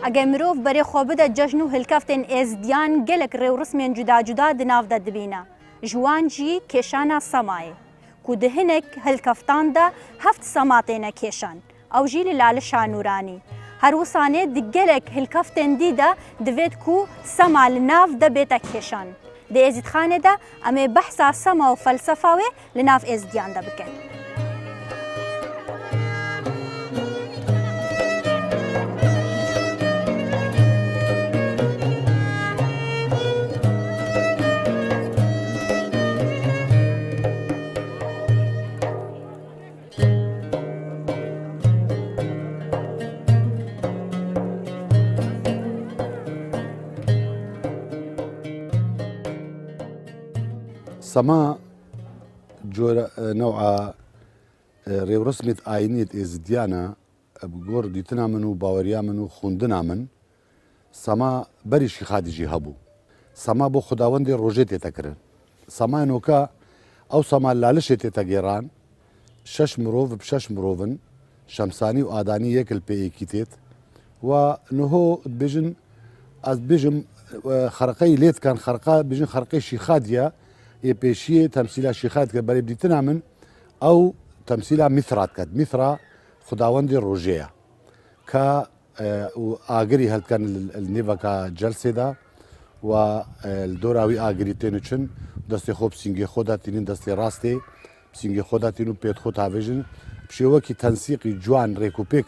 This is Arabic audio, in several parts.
اگه مروف بری خوابده جشن و هلکفتن ازدیان گلک ریو رسمین جدا جدا دناف دا دبینا جوان جی کشانا سمای کو دهنک هلکفتان دا هفت سماتینا کشان او جیل لالشا نورانی هر وسانه دگلک هلکفتن دیده دوید کو سما لناف دا بیتا کشان ده ازید خانه دا امی بحثا سما و فلسفه و لناف ازدیان دا بکن سما جور نوع ريو رسمة آينية إزديانا بقور ديتنا منو باوريا منو خوندنا من سما بريشي خادي جي هبو سما بو خداوندي روجيتي تكرن سما نوكا أو سما لالشي تتاقيران شش مروف بشش مروفن شمساني وآداني يكل بي إيكيتيت ونهو بيجن از بيجم خرقي ليت كان خرقا بيجن خرقي شيخاديا يبيشيه تمثيلها شيخات كبري بديتنا من او تمثيلها مثرات كد مثرة خداوندي روجيا كا اجري هل كان النيفا كجلسه دا والدوراوي اجري تنوچن دستي خوب سينجي خودا تنين دستي راستي سينجي خودا تنو بيت خو تافيجن بشيوكي تنسيقي جوان ريكوبيك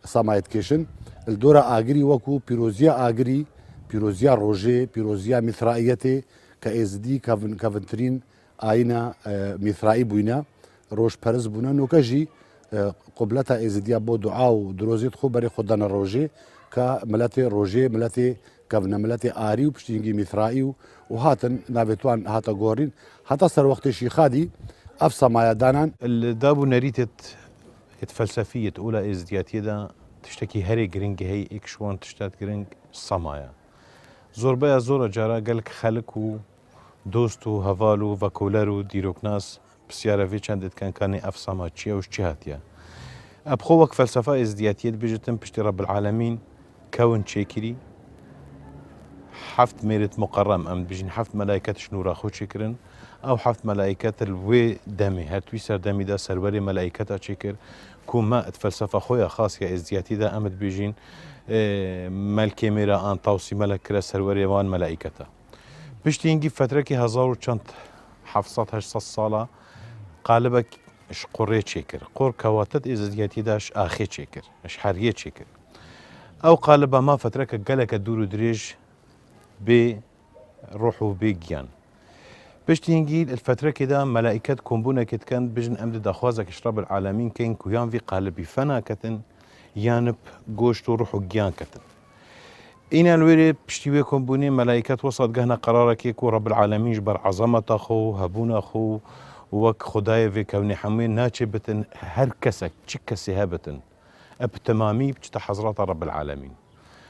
سمايت كيشن الدورا اجري وكو بيروزيا اجري بيروزيا روجي بيروزيا مثرائيتي كازدي كافنترين اينا مثرائي بوينا روش برز بونا نوكاجي قبلتا ازديا بو دعاء ودروزيت خو بري خدنا روجي كملاتي روجي ملاتي كافنا ملاتي اري وبشتينجي مثرائي وهاتن نافيتوان هاتا غورين حتى صار وقت شيخادي افصى ما دانان الدابو نريتت فلسفيه اولى ازديات يدا تشتكي هري جرينج هي اكشوان تشتات جرينج صمايا زور بيا زور جارا قالك خلق دوست و هوال و وکولر و دیروکناس بسیاره وی چندت کانی افساما چیه وش چی هاتیه ابخو وک فلسفه ازدیاتیت بجتم پشتی رب العالمین كون شاكري حفت ميرت مقرم ام بجين حفت ملائكة شنورا خو شكرن او حفت ملائكة الوي دمي هاتوي سر دمي دا سروري ملائكة شكر كوما فلسفة خويا خاص يا ازدياتي دا امد بجين ملكي ميرا ان توصي ملك سروري وان ملائكته بشتي نجيب فترة كي هزار وشنت حفصات هشت صالة قالبك اش قريت شكر قر كواتت ازدياتي داش اخي شكر اش حريت شكر او قالبا ما فترة قالك الدور دريج بروحه بيجيان بشتي نجيب الفترة كده ملائكة كومبونا كت كان بجن امد دخوازك اشرب العالمين كين كويان في قالبي فنا كتن يانب جوشت وروحه جيان كتن إنا الوري بشتي كومبوني ملائكة وصلت جهنا قرارك يكو رب العالمين جبر عظمة أخو هبون أخو وك خداي في كوني حمين ناتشي بتن هر كسك تشكسي هبتن بتمامي بتشتا حضرات رب العالمين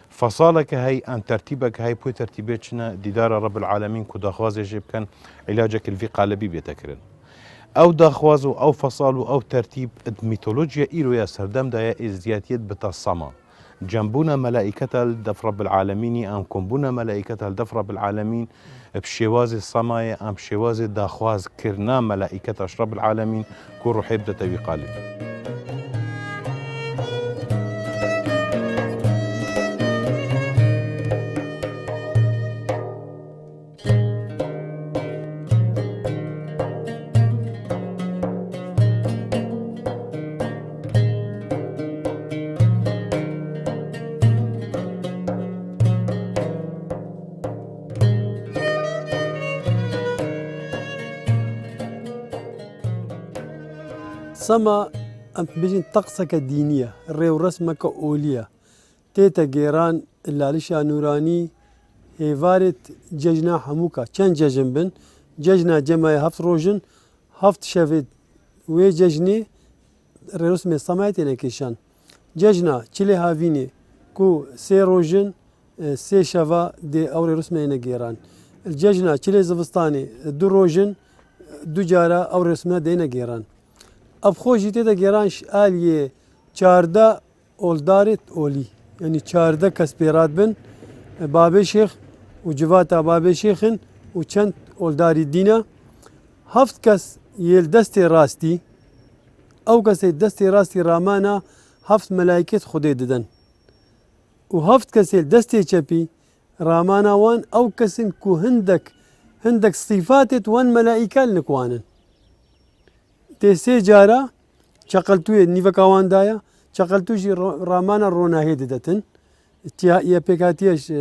فصالك هاي أن ترتيبك هاي بو ترتيبتنا ديدار رب العالمين كو داخواز يجيب كان علاجك الفي قالبي بيتكرن أو داخوازو أو فصالو أو ترتيب ميثولوجيا إيرو يا سردم دا يا إزدياتيت بتصما جنبونا ملائكة الدف رب العالمين أم كنبونا ملائكة الدف رب العالمين بشواز الصماية أم بشواز داخواز كرنا ملائكة رب العالمين كو روحي بدأ تبي قالب سما أم بيجين طقسك الدينية الريو رسمك أولية تيتا جيران اللالشا نوراني هيفارت ججنا حموكا كان ججن بن ججنا جماي هفت روجن هفت شفت وي ججني الريو رسمي سمايتين كيشان ججنا چلي هافيني كو سي روجن سي شفا دي أوري رسمي نجيران الججنا چلي زفستاني دو روجن دو جارا أوري رسمي دينا جيران اب خوشی تیتا گرانش آلیه 14 اولدارت اولی يعني چارده کس پیرات بن بابي شيخ وجواتا بابي شيخن وچند اولداري دينا هفت کس يل دستي راستي او کس دستي راستي رامانا هفت ملائكت خدي ددن وهفت کس يل دستي چپي رامانا وان او کسن كو هندك صفات وان ملائكة لنكوانن تسي جارا شقلتوي نيفكاوان دايا شقلتوشي رامانا رونا هيدتن يا بيكاتيش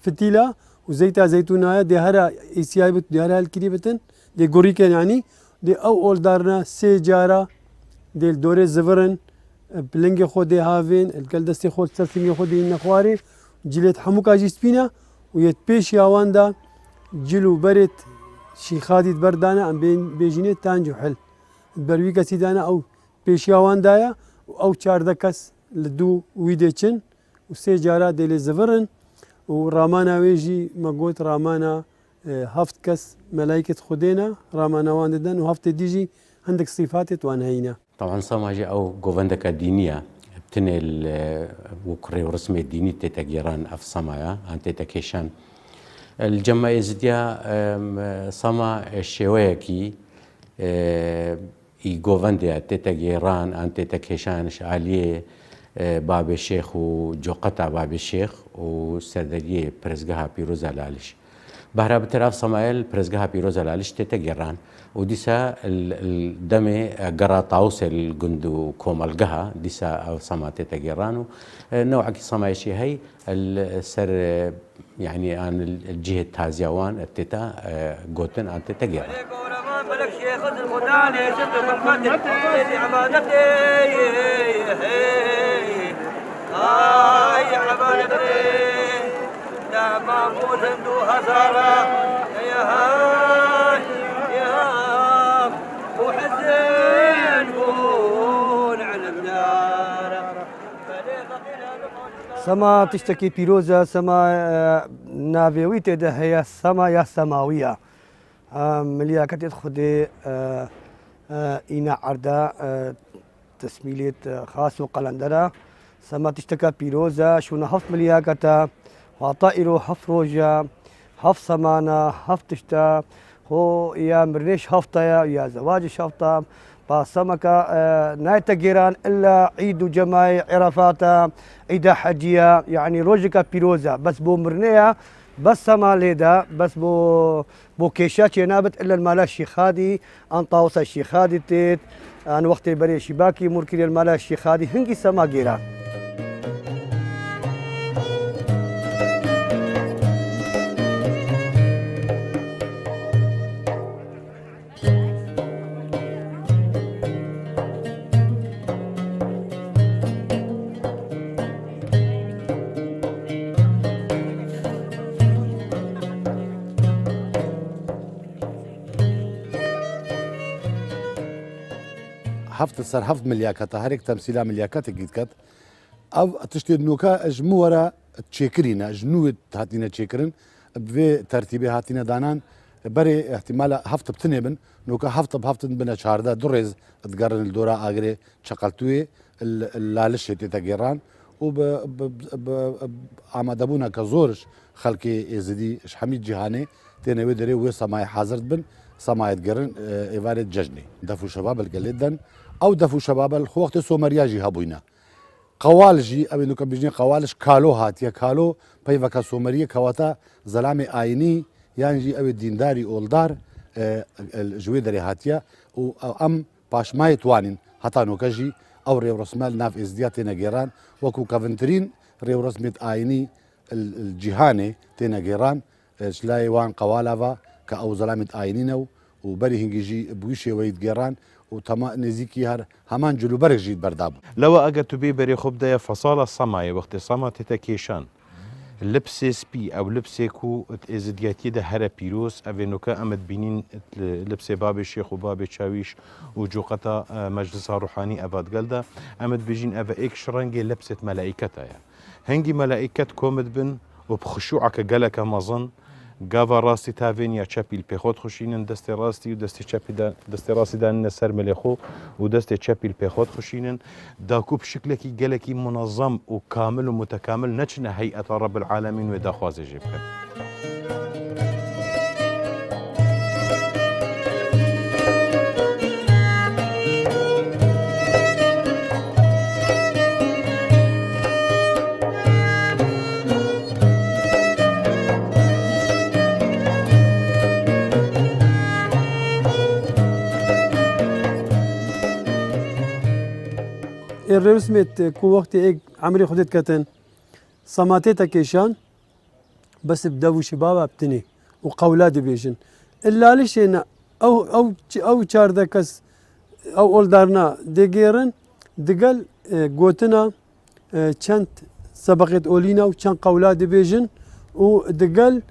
فتيلا وزيتا زيتونايا دي هرا ايسياي بت دي هرا الكريبتن دي غوريكن يعني دي او اولدارنا سي جارا دي الدوري زفرن بلنجي خودي هافين الكلدستي خود سلسنجي خودي نخواري جلت حموكا جيسبينا ويت بيش ياواندا جلو برت شيخادي بردانا ام بيجيني تانجو حل برويكا سيدانا او بيش ياواندايا او چارده کس لدو ويديچن وسي جارا ديلي زفرن ورامانا ويجي ما قلت رامانا هفت كس ملائكة خدينا رامانا وانددن وهفت ديجي عندك صفات وانهينا طبعا سماجي او جوفندكا دينية بتنل وكري ورسمي ديني تيتا جيران اف سمايا ان تيتا كيشان الجمع ازديا سما الشويكي اي جوفنديا تيتا جيران ان تيتا كيشان شعاليه باب الشيخ وجوقتا باب الشيخ وسردجي برزقها بيروزا لالش بهرا بتراف صمايل برزقها بيروزا لالش تيتا جيران وديسا الدمي قرا طاوس الجندو كوم القها ديسا او سما تيتا جيران نوع كي سما شي هي السر يعني عن الجهه التازيوان التيتا جوتن عن تيتا جيران ملك شيخ الغداني شد محمد سيدي عبادتي هاي عبادتي لا معبود هندو هزارة يا هاي يا وحزين بون على الدار سما تشتكي بيروزا سما نافيويت ده هي سما يا سماوية ملياكة خدي إينا عردا تسميلية خاص وقلندرة سما تشتكى بيروزا شونا حف ملياكة وطائرو حف روجا حف سمانا حف تشتا هو يا مرنيش حفطة يا زواج شفطة باسمكا نايتا جيران إلا عيد جماعي عرفاتا عيد حجية يعني روجكا بيروزا بس بو مرنيا بس سما ليدا بس بو كيشات ينابت الا المالا الشيخادي ان طاوسا الشيخادي تيت ان وقت بري شباكي مركي المالا الشيخادي هنجي سما جيران هفت سر هفت ملياكات هريك تمثيلها ملياكات جيت كات او تشتي نوكا اجمو ورا تشيكرينا جنوت هاتينا تشيكرن بفي ترتيبي هاتينا دانان بري احتمال هفت بتنبن نوكا هفت بهفت بنا شاردا درز تقرن الدورا اغري شقلتوي اللالش تتغيران وب عمدبونا كزورش خلقي ازدي حميد جهاني تنوي دري وي سماي حاضر بن سمايت جرن ايفارد ججني دفو شباب الجلدن او دفو شباب الوقت سومرياجي هبوينا قوالجي ابي لو كبجني قوالش كالو هات يا كالو بيفكا سومريه كواتا زلامي ايني يعني ابي دينداري اولدار الجويدري هاتيا او ام باش ما يتوانين حتى نوكجي او ريو رسمال ناف ازدياتي نجيران وكو كافنترين ريو رسمت ايني الجهاني تنجيران شلاي وان قوالافا كأو زلامة آينينو وبري هنجي بويشي ويد جيران وتما نزيكي هر همان جلو برق جيد برداب لو اجت بي بري خب ده فصالة صماي وقت صما تتكيشان لبس سبي او لبس كو ازدياتي ده هر بيروس افينوكا امد بينين لبس باب الشيخ وباب تشاويش وجوقتا مجلس روحاني افاد قلدا امد بيجين افا ايك شرنجي لبست ملائكتها هنجي ملائكت كومد بن وبخشوعك قالك مظن گاوا ڕاستی تاوێن یا چەپی پێخۆت خوشینن دەستی ڕاستی و دەستی ڕاستیدانە سەر ملێخۆ و دەستی چەپی پێخۆت خوشینن داکو پشکلێکی گەلێکی منەظەم و کامل و متەکامل نەچنە هەیئەتە ڕەب العالەمین وێ داخوازێژێ بکەن. الرسمت كو وقت ايك عمري خدت كتن صماتيتا كيشان بس بدو شبابا بتني وقولاد بيجن الا ليش هنا او چاردكس او اولدارنا ديگيرن دقل قوتنا چند سبقت اولينا وچند قولاد بيجن ودقل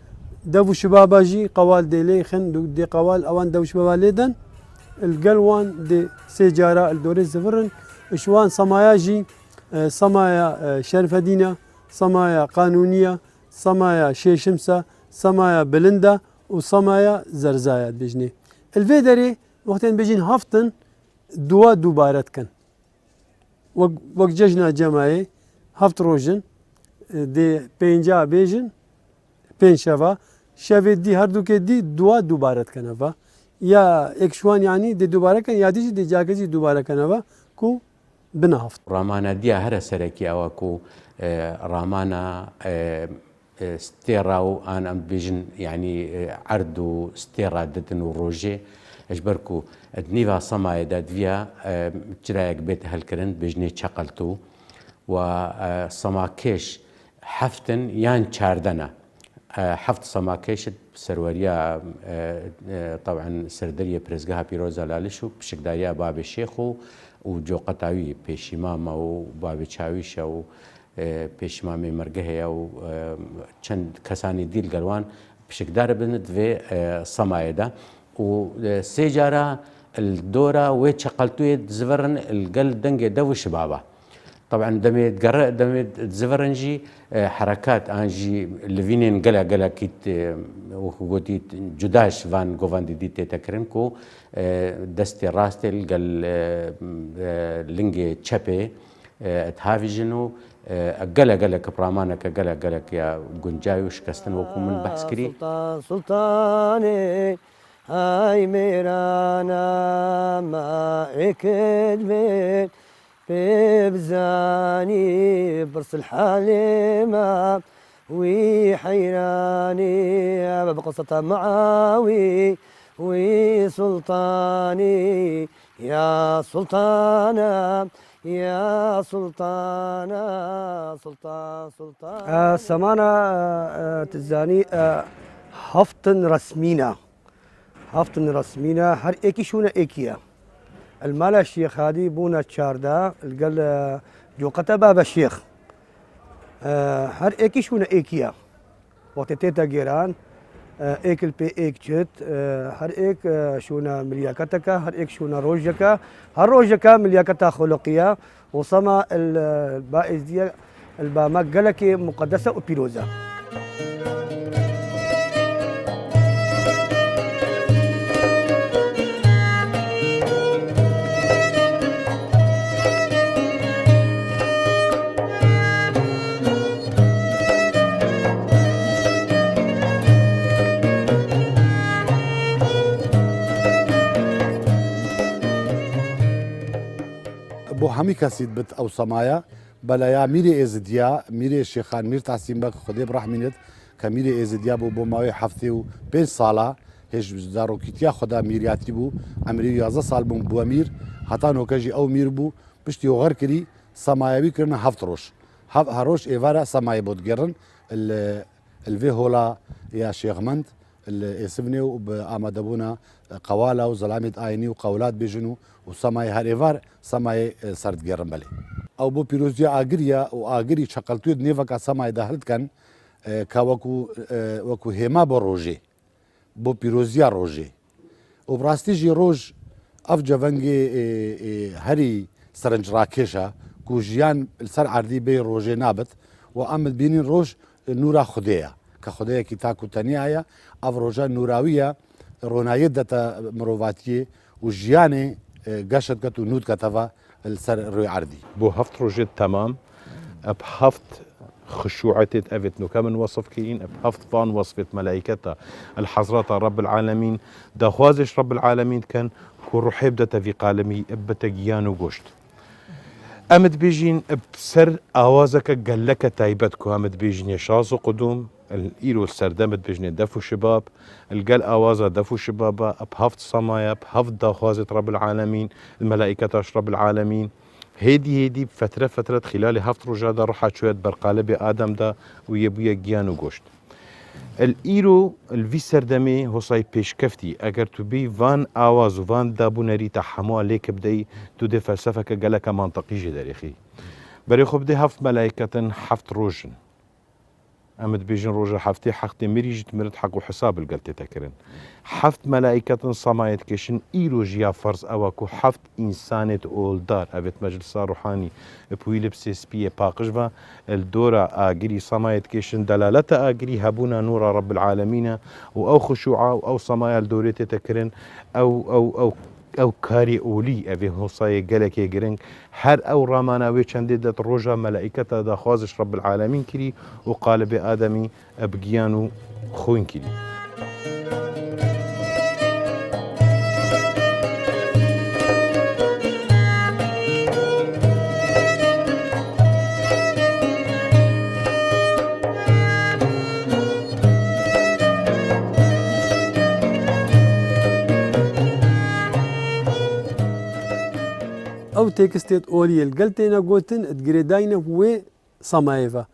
دو شبابا جي قوال ديلي خن دي قوال اوان دو شبابا ليدن القلوان دي سيجارة الدوري زفرن شوان صمايا جي صمايا شرف دينا صمايا قانونية صمايا شيشمسة صمايا بلندا وصمايا زرزايا بجني الفيدري وقتين بيجين هفتن دوا دوبارت كان وقت ججنا جماعي هفت روجن دي بينجا بيجن بين شفا شافي دي هردو كي دي دوا دوبارت كان يا اكشوان يعني دي دوباره كان يا دي جاكزي دوباره كان كو بنهفت رامانا ديا هر سركي اوكو رامانا ستيراو ان ام بيجن يعني عردو ستيرا دتن وروجي اجبركو دنيفا صماي دادفيا ترايك بيت هالكرن بجني تشقلتو وصماكيش حفتن يان تشاردنا حفت صماكيش سروريا طبعا سردريه برزقها بيروزا لالشو بشكداريا باب الشيخو وجو قطاوي بيشمامة وبابي تشاويشة وبيشمامي مرقهية وچند كساني ديل قلوان بشكدار بند في صمايدا وسيجارة الدورة ويتشقلتوية زفرن القل دنجي دو شبابا طبعا دميت زفرنجي حركات انجي لفينين قلا كيت وكوتي جداش فان غوفان دي تكرنكو دستي راستل قال لينجي تشابي تهافيجنو قلا كبرامانا قلا يا قنجاي وشكستن وكو من بحث كري سلطاني هاي ميرانا ما اكد بيت ببزاني برس الحليمة وحيراني بقصة معاوي وسلطاني يا سلطانة يا سلطانة سلطان سمانة تزاني هفتن رسمينا هر ايكي شونا ايكيا المالا الشيخ هادي بونا تشاردا القل جوقتا باب الشيخ هر ايكي شونا ايكيا وقت تيتا جيران ايك البي ايك جت هر ايك شونا ملياكتك هر ايك شونا روجكا هر روجكا ملياكتا خلقية وصما البائز دي الباما قلكي مقدسة وبيروزا بو همي كسيد بت او سمايا بلا يا ميري ازديا ميري شيخان مير تحسين بك خدي برحمينت كميري ازديا بو بماوي حفتي و بين صالا هيش زارو كيتيا خدا ميرياتي بو عمري 11 سال بو امير حتى نوكجي او مير بو بشتي غير كري سماياوي كرنا هفتروش هروش ايفارا سماي بودجرن الفي هولا يا شيخمند الاسبني وبامادبونا قوالا وزلامت ايني وقولات بيجنو وسماي هاريفار سماي سرد جرن بالي او بو بيروزيا اغريا واغري شقلتو نيفكا سماي دهلت كان كاوكو وكو هما بروجي بو بيروزيا روجي وبراستيجي روج افجا فنجي هري سرنج راكيشا كو جيان السر عردي بي روجي نابت وامد بينين روج نورا خديا کە خودەیەکی تاک و تەنیایە ئەو ڕۆژە نوراویە ڕۆنایەت دەتە مرۆڤاتیە و ژیانێ گەشت کەت و نوت کەتەوە لەسەر ڕووی عەردی بۆ هەفت ڕۆژێت تەمام ئەب هەفت خشوعتت أبت نكمل وصف كين بحفظ فان وصفة ملائكته الحضرات رب العالمين دا خوازش رب العالمين كان كون رحيب دا في قالمي ابتجيان وقشت أمد بيجين بسر آوازك قال لك تايبتكو أمد بيجين يشاص قدوم الإيرو السردمت بيجين دفو شباب القال آوازة دفو شبابا بحفظ صمايا بحفظ دا خوازة رب العالمين الملائكة رب العالمين هيدي فترة خلال هفت رجادة رحت شوية برقالب آدم دا ويبويا جيان وقشت الإيرو الفي سردمي هو صاي بيش كفتي أجر تبي فان آواز وفان دابو نري تحموا عليك بدي تودي فلسفة كجلك منطقي جداريخي بري خو بدي هفت ملائكة هفت روجن أمد بيجن روجا حفتي حقتي مريجت مرد حق وحساب القلت تكرن حفت ملائكة صمايت كيشن إيرو جيا فرز أواكو حفت إنسانة أولدار أبت مجلس روحاني بويل بسيسبية باقشفا الدورة آجري صمايت كيشن دلالة آجري هبونا نور رب العالمين أو خشوعة أو صمايا الدورة تكرن أو كاري أولي أبي هوصاي جلك يجرنك هر أو رامانا ويشندد روجا ملائكة دا خوازش رب العالمين كري وقال بآدمي أبجيانو خوين كري او تكستيت اولي القلتينا قوتن اتقريداينا و صمايفا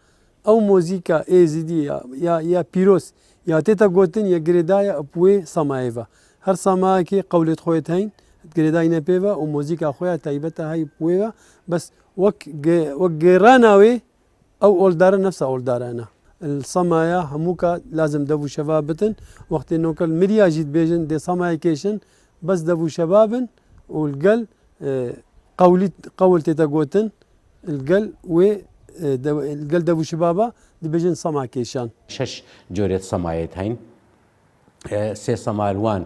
او موزيكا ايزيدي يا بيروس يا تيتا قوتن يا قريدايا بو صمايفا هر صماكي قولت خويت هين اتقريداينا بيفا وموزيكا خويا تايبتا هاي بويفا بس وك جيراناوي او اولدارا نفسها اولدارانا الصمايا هموكا لازم دفو شبابتن وقت انه كل مريا جيت بيجن دي صمايا كيشن بس دفو شبابن والقل قول تتقوتن القل القل دبو شبابا دي بيجن صما كيشان شش جوريت صمايت هين سي صمالوان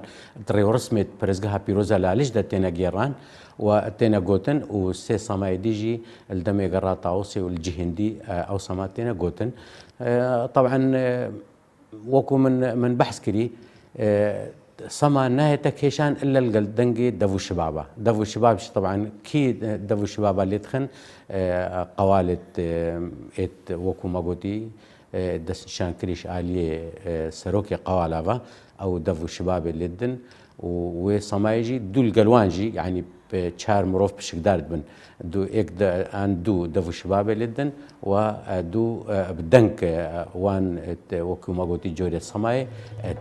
دري رسمت برزقها بيروزا لاليش دا تينا جيران وتينا قوتن وسي صماي ديجي الدمي قراطا اوسي والجهندي او صماتينا قوتن طبعا وكو من بحث كري صما نهاية كيشان إلا القلدنجي دفو الشبابة دفو الشباب طبعا كي دفو الشبابة اللي تخن قوالة إت وكو ماغوتي دس شان كريش آلية سروكي قوالافا أو دفو الشباب اللي دن وصمايجي دو القلوانجي يعني بشار مروف بشكدار بن دو دو دفو الشباب اللي دن ودو بدنك وان وكو ماغوتي جوري صماي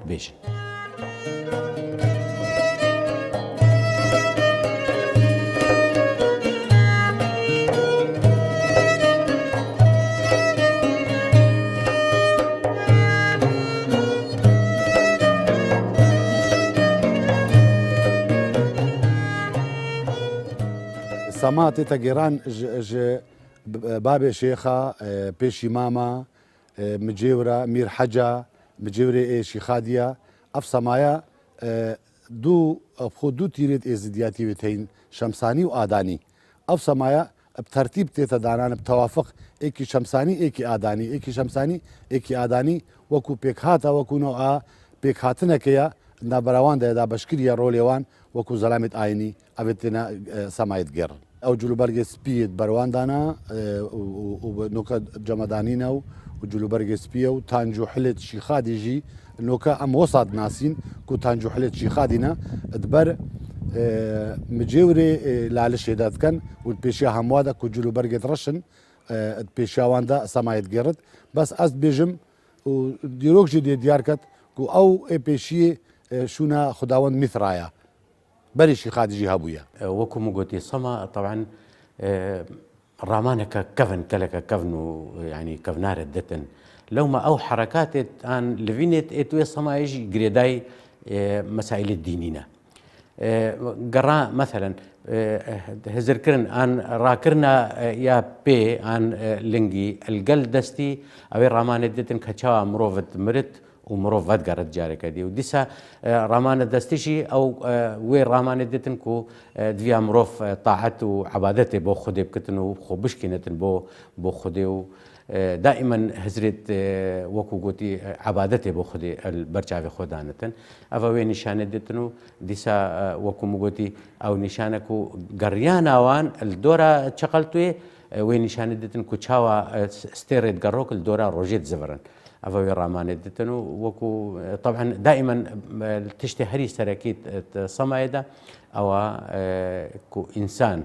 بيشن سمات تجيران بابي شيخة بيشي ماما مجيورة مير حجة مجيورة شيخادية اف سمايا دو خود دو تيريت ازدياتي بتين شمساني وآداني اف سمايا بترتيب تتدانان بتوافق ايكي شمساني ايكي آداني ايكي شمساني ايكي آداني وكو بيكهاتا وكو نوعا بيكهاتنا كيا نابراوان دا بشكريا روليوان وكو زلامت آيني ابتنا سمايت جر او جلو برگ سپید بروان دانا ونوكا جمدانينا وجلو برگ سپيه وتانجو حلت شيخادي جي نوكا ام وسط ناسين كو تانجو حلت شيخادينا دبر مجيوري لالش هدات كان والبيشيا هموادا كو جلو برگ رشن البيشيا واندا سمايت جرد بس از بيجم وديروك جدي دياركت كو او بيشي شونا خداوند مثرايا بريشي خادي جهابويا وكو مقوتي صما طبعا رامانك كفن كلك كفن يعني كفنار الدتن لو ما او حركات ان لفينت اتوي صما يجي جريداي مسائل الدينينا قرا مثلا هزركرن ان راكرنا يا بي ان لنجي القل دستي او رامان دتن كچا مروفت مرت ومروفت قرت جارك دي وديسا رامان دستشي او وين رامان دتن كو دفيا مروف طاعت وعبادته بو خدي بكتنو خوبشكنتن بو خدي دائما هزرت وكو قوتي عبادته بو خدي البرجع في خدانتن افوي نشانه دتنو ديسا وكو مغوتي او نشانكو قريانا وان الدوره شقلتوي وين نشانه دتن كو تشاوا ستيريت قروك الدوره روجيت زبرن افوي رامان دتنو وكو طبعا دائما تشتهري سراكيت صمايده او كو انسان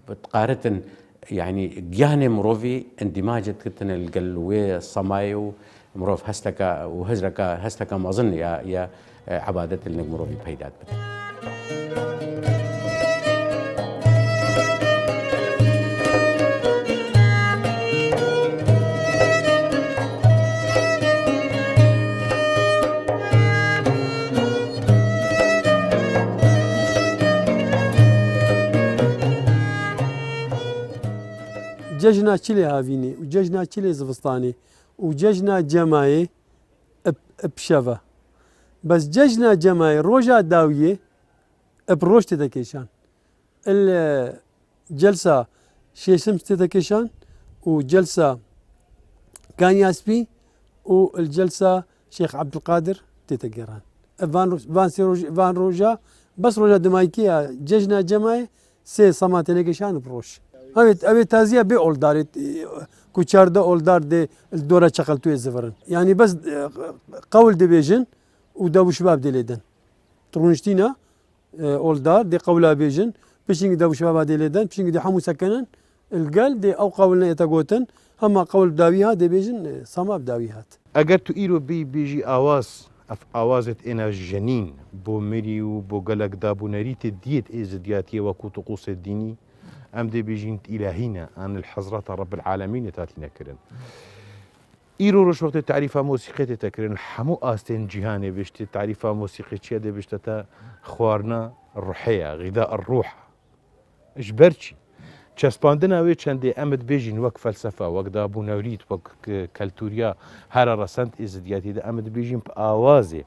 بتقارتن يعني جاني مروفي اندماجت كتن القلوي الصمايو مروف هستكا وهزركا هستكا ما اظن يا عباده اللي مروفي بيدات ججنا تشيلي هافيني وججنا تشيلي زفستاني وججنا جماي بشفا بس ججنا جماي روجا داوية بروش تتكيشان الجلسة شيسمس تتكيشان وجلسة كان ياسبي والجلسة شيخ عبد القادر تتكيران فان روجا بس روجا دمايكيا ججنا جماي سي صماتنكيشان بروش أبي تازية بأولدار كوشاردا أولدار دي الدورة شغلتو الزفرن يعني بس قول دبيجن ودابو شباب ديليدن ترونشتينا أولدار دي قولا بيجن بيشينج دابو شباب ديليدن بيشينج دي حمو سكنن القل دي أو قولنا يتقوتن هما قول داويها دي بيجن صماب داويهات اگر تو ایرو بيجي آواز اف آوازت انا جنين بو مريو بو قلق دابو نريت ديت ازدياتي وكو طقوس الديني ام دي بيجين الهينا عن الحضرات رب العالمين تاتينا كرن ايرو روش وقت تعريفها موسيقى تكرن حمو استن جهاني بيشت تعريفها موسيقى تشي دي بيشتتا خوارنا الروحيه غذاء الروح اجبرتشي چسپاندنا وی چندی امد بيجين وك فلسفه وك دابو نوريت وك كالتوريا هر رسنت ازدياتي دا امد بيجين بآوازي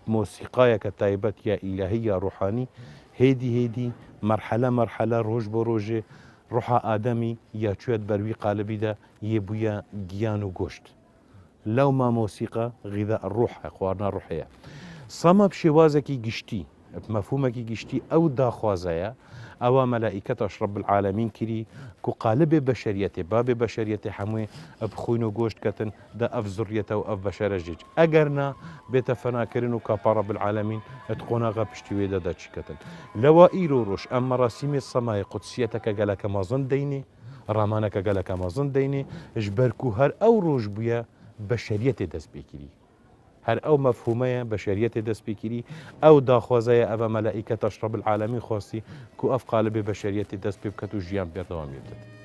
بموسيقايا كتايبت يا الهيه روحاني هيدي مرحله روج بروجه روح آدمي يا شوية بروي قالبي دا يبويا جيانو قشت لو ما موسيقى غذاء الروح اخوارنا الروحية صما بشوازكي قشتي بمفهومكي قشتي او داخوازايا او ملائكة رب العالمين كري كو قالب بشريته باب بشريته حموي بخوينو قشت كتن دا اف ذريته و اف بشر جيج اگرنا بيتفنا كرنو كابا رب العالمين اتقونا غبشتوي دا كتن لوا ايرو روش اما مراسيم السماء قدسيتك قالك ما ظن ديني رامانك قالك ما ظن ديني اجبركو هر او روش بيا بشريته دس بكري هر او مفهومه بشريته دس بكري او داخوازه او ملائكه رب العالمين خواسي كو اف قالب بشريته دس بكتو جيان بيردوام يدد